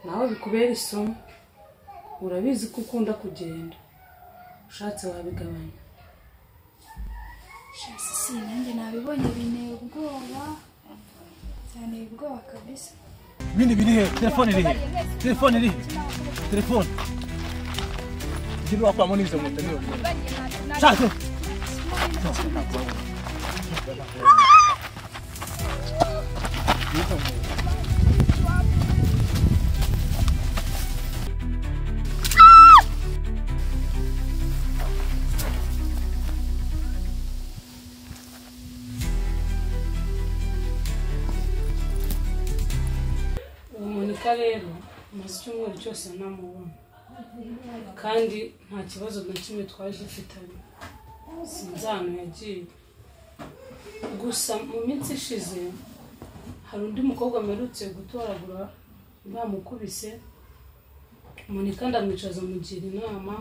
nawe bikubera isomo. Urabizi ko ukunda kugenda, ushatse wabigabanya. Shasi si nanjye nabibonye binteye ubwoba cyane, ubwoba kabisa. Bini biri he? Telefone iri he? Telefone iri he? Telefone. Kibi wakwa moni izo mutani. Shasi. Rero maze icyumweru cyose namubona kandi nta kibazo na kimwe twaje dufitanye. Sinzi ahantu yagiye, gusa mu minsi ishize hari undi mukobwa mperutse gutoragura bamukubise, Monika ndamwicaza mugira inama,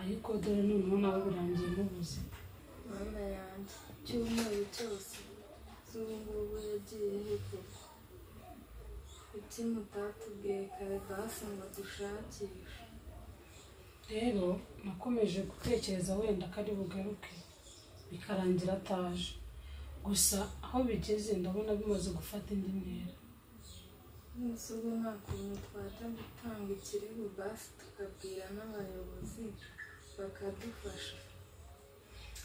ariko dore noneho nawe birangiye mubuze. Mama yanjye icyumweru cyose z'ubungubu yagiye hepfo. Kuki mutatubwiye kare basi ngo dushakishe? Rero nakomeje gutekereza wenda ko ari bugaruke bikarangira ataje, gusa aho bigeze ndabona bimaze gufata indi ntera. Nese ubu nta kuntu twajya gutanga ikirego basi tukabwira n'abayobozi bakadufasha?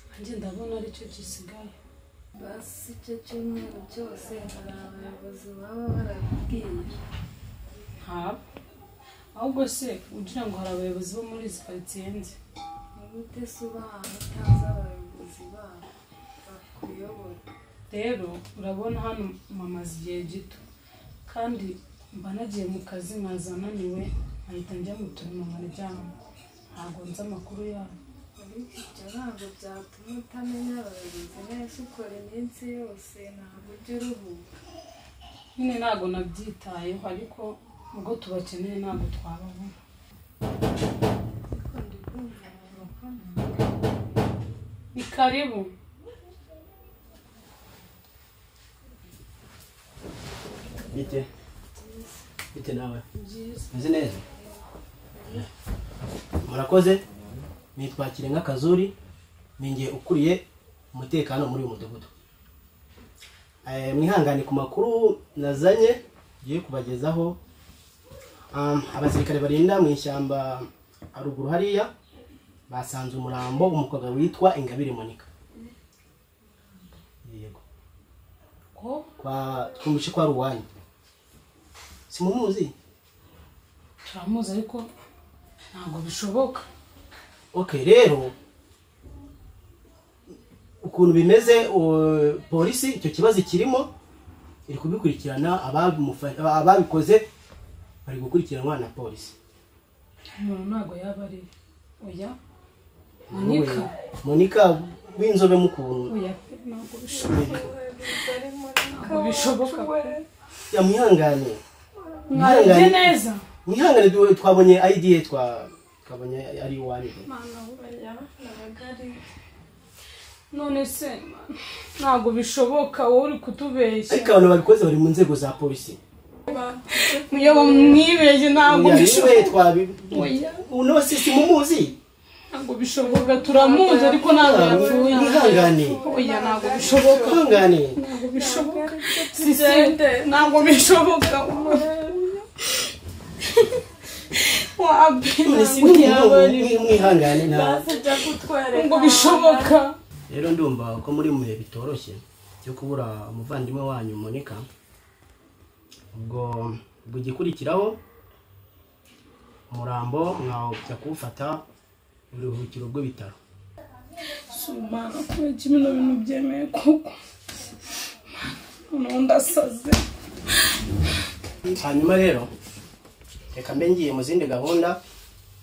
Nanjye ndabona aricyo gisigaye. Basi icyo cyumweru cyose hari abayobozi baba barabibwiye? Ntabwo, ahubwo se ugira ngo hari abayobozi bo muri izi karitsiye nzi? Ni gute se uba ahantu utazi abayobozi babo bakuyobora? Rero urabona hano mamaze igihe gito, kandi mba nagiye mu kazi nkaza naniwe nkahita njya mu turimo nkaryama, ntabwo nzi amakuru yabo. Ariko ibyo ntabwo byatuma utamenya abayobozi neza, ukora iminsi yose ntabwo ujya uruhuka. Nyine ntabwo nabyitayeho, ariko ubwo tubakeneye ntabwo twababona. Ni karibu. Bite nawe? Meze neza? Murakoze. Nitwa Kirenga Kazuri, ninjye ukuriye umutekano muri uyu mudugudu. Mwihangane ku makuru nazanye giye kubagezaho. Abasirikare barinda mu ishyamba haruguru hariya basanze umurambo w'umukobwa witwa Ingabire Monika. Yego. Kwa twumvishe kwa ruwanyu. Simumuzi? Turamuzi ariko ntabwo bishoboka. Okay, rero ukuntu bimeze polisi icyo kibazo kirimo iri kubikurikirana, ababikoze bari gukurikiranwa na polisi. Ntabwo yaba ari oya Monika w'inzobe mukuru. Oya ntabwo bishoboka. Ntabwo bishoboka. Yamwihangane. Mwari neza. Mwihangane twabonye ID twabonye ari wani. Mana uraya nabagari. None se ntabwo bishoboka, wowe uri kutubeshya. Ariko abantu babikoze bari mu nzego za polisi. Muyo mwibeshye ntabwo bishoboka. Uno sisi mumuzi. Ntabwo bishoboka, turamuzi ariko ntabwo yapfuye. Mwihangane. Oya ntabwo bishoboka. Mwihangane. Ntabwo bishoboka. Sisende ntabwo bishoboka. Mwihangane ntabwo bishoboka. Rero ndumva ko muri muhe bitoroshye cyo kubura umuvandimwe wanyu Monika. Ubwo gikurikiraho umurambo mwajya kuwufata uruhukiro rw'ibitaro. Subana kuri kimwe bintu byemeye koko. Ndasaze. Hanyuma rero reka mbe ngiye mu zindi gahunda,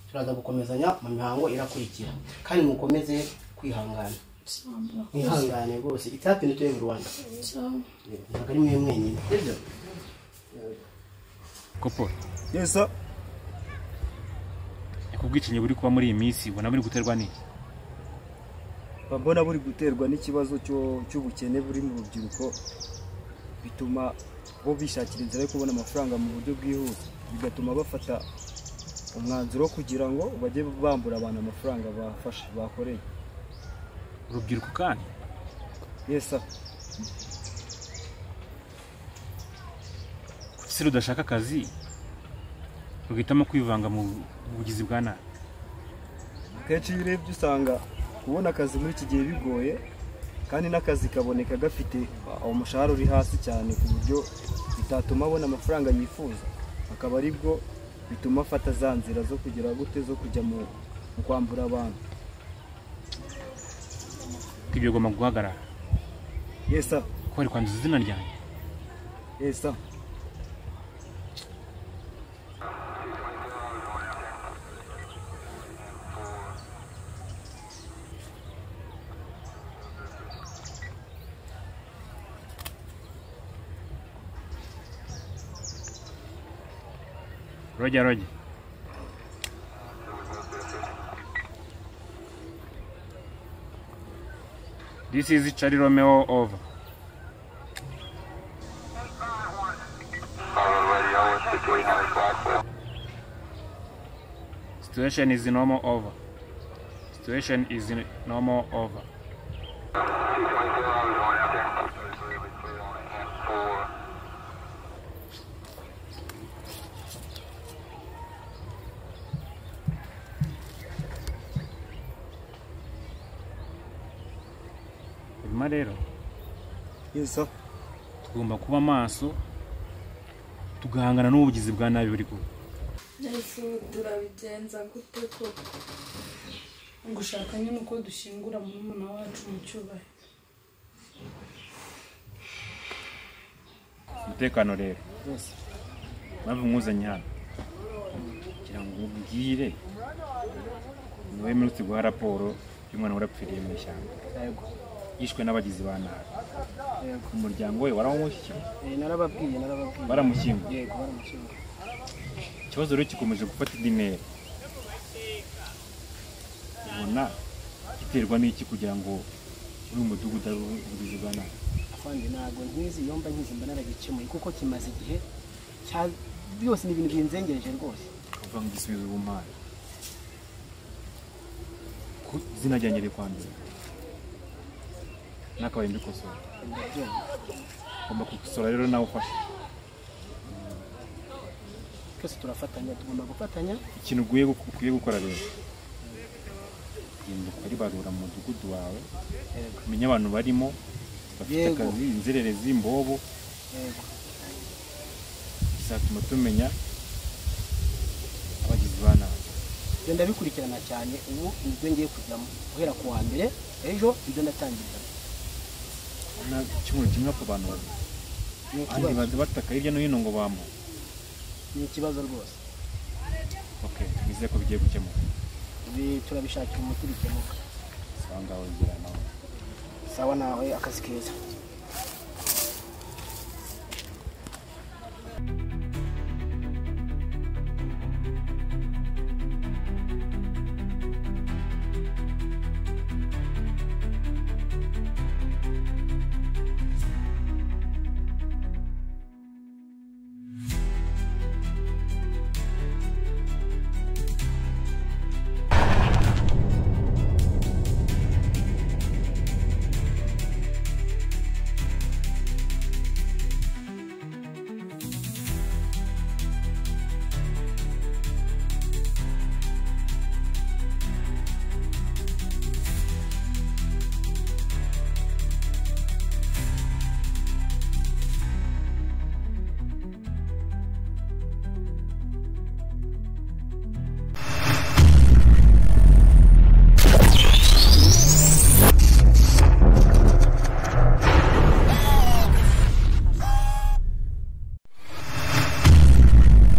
turaza gukomezanya mu mihango irakurikira, kandi mukomeze kwihangana. Mwihangane rwose, it happened to everyone. Ntabwo ari mwe mwenyine. Kopo. Yes sir. Kubwicinye buri kuba muri iyi minsi ubona buri guterwa n'iki? Babona buri guterwa n'ikibazo cy'ubukene buri mu rubyiruko, bituma bo bishakira inzira yo kubona amafaranga mu buryo bwihuse, bigatuma bafata umwanzuro kugira ngo bajye bambura abantu amafaranga bafashe bakoreye. Urubyiruko kandi Yes sir. kuki rudashaka akazi rugahitamo kwivanga mu bugizi bwa nabi? Kenshi iyo urebye usanga kubona akazi muri iki gihe bigoye, kandi n'akazi kaboneka gafite umushahara uri hasi cyane ku buryo bitatuma abona amafaranga yifuza, akaba aribwo bituma afata za nzira zo kugira gute zo kujya mu kwambura abantu. Ibyo ugomba guhagarara. Yes sir. Ko ari kwanduza izina ryanjye. Yes sir. Roger. This is Charlie Romeo over. Situation is normal over. Situation is normal over. Rero Yes sir. tugomba kuba maso tugahangana n'ubugizi bwa nabi buri kuba. Yesu turabigenza gute ko gushaka nyine uko dushingura murumuna wacu mu cyubahiro. Umutekano rero Yes. mpamvu mwuzanye hano kugira ngo ubwire niwe mperutse guha raporo y'umwana warapfiriye mu ishyamba. Yego. Yishwe n'abagizi ba nabi. Yego. Umuryango we waramushyinguye. Narababwiye. Baramushyinguye. Yego, baramushyinguye. Ikibazo rero gikomeje gufata indi ntera. Ubona giterwa n'iki kugira ngo uri umudugudu ubugizi bwa nabi? Afande ntabwo nkizi, yomba nkizi mba naragikemuye kuko kimaze igihe byose ni ibintu binzengereje rwose. Kuva ngo igisubizo ubumpaye. Ku izina ryanjye rikwandura. Nakabaye mbikosora. Ugomba gukosora rero nawe ufashe. Twese turafatanya, tugomba gufatanya. Ikintu ukwiye gukora rero, genda ukore barura mu mudugudu wawe, umenya abantu barimo bafite akazi, inzererezi, imbobo. Yego. Bizatuma tumenya abagizi ba nabi. Genda bikurikirana cyane, ubu nibyo ngiye kujyamo guhera ku wa mbere, ejo ibyo ndatangira. Na kimwe ku bantu babiri. Andi bazi bataka hirya no hino ngo bambo. Ni ikibazo rwose. Okay, bize ko bigiye gukemuka. Turabishakira umuti bikemuka. Sanga wongera nawe. Sawa nawe, akazi keza.